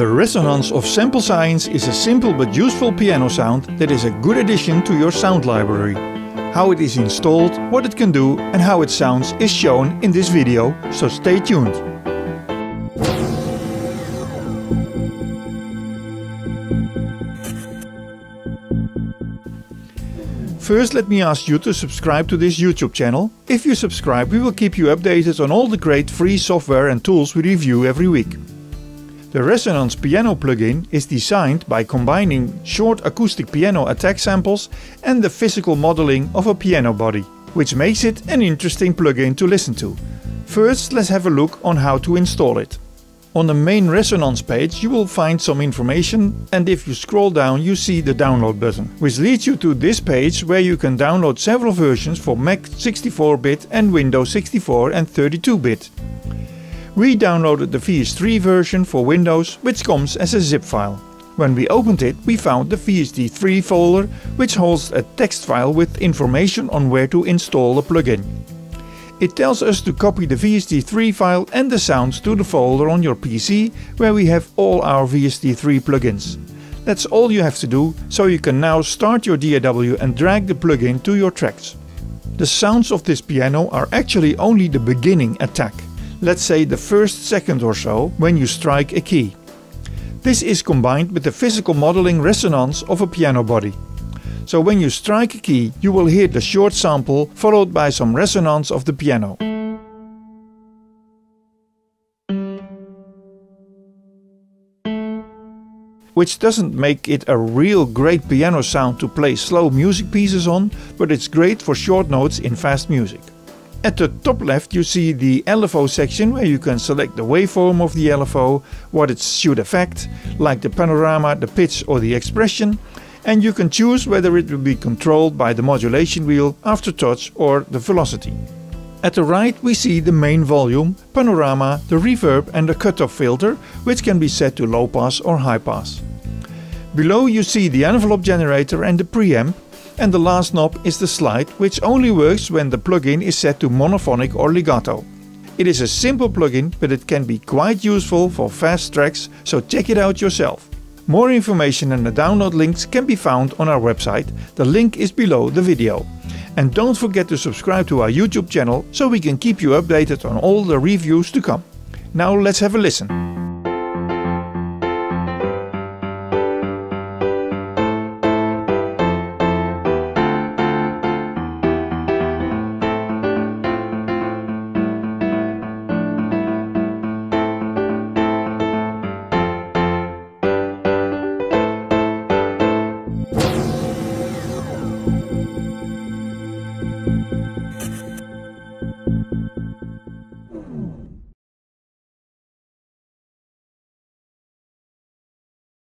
The resonance of SampleScience is a simple but useful piano sound that is a good addition to your sound library. How it is installed, what it can do and how it sounds is shown in this video, so stay tuned. First, let me ask you to subscribe to this YouTube channel. If you subscribe, we will keep you updated on all the great free software and tools we review every week. The Resonance Piano plugin is designed by combining short acoustic piano attack samples and the physical modeling of a piano body, which makes it an interesting plugin to listen to. First, let's have a look on how to install it. On the main Resonance page you will find some information, and if you scroll down you see the download button, which leads you to this page where you can download several versions for Mac 64-bit and Windows 64 and 32-bit. We downloaded the VST version for Windows, which comes as a zip file. When we opened it we found the VST3 folder, which holds a text file with information on where to install the plugin. It tells us to copy the VST3 file and the sounds to the folder on your PC where we have all our VST3 plugins. That's all you have to do, so you can now start your DAW and drag the plugin to your tracks. The sounds of this piano are actually only the beginning attack, let's say the first second or so when you strike a key. This is combined with the physical modeling resonance of a piano body. So when you strike a key, you will hear the short sample followed by some resonance of the piano. Which doesn't make it a real great piano sound to play slow music pieces on, but it's great for short notes in fast music. At the top left you see the LFO section where you can select the waveform of the LFO, what it should affect, like the panorama, the pitch or the expression. And you can choose whether it will be controlled by the modulation wheel, aftertouch or the velocity. At the right we see the main volume, panorama, the reverb and the cutoff filter, which can be set to low pass or high pass. Below you see the envelope generator and the preamp, and the last knob is the slide, which only works when the plugin is set to monophonic or legato. It is a simple plugin, but it can be quite useful for fast tracks, so check it out yourself. More information and the download links can be found on our website, the link is below the video. And don't forget to subscribe to our YouTube channel so we can keep you updated on all the reviews to come. Now let's have a listen.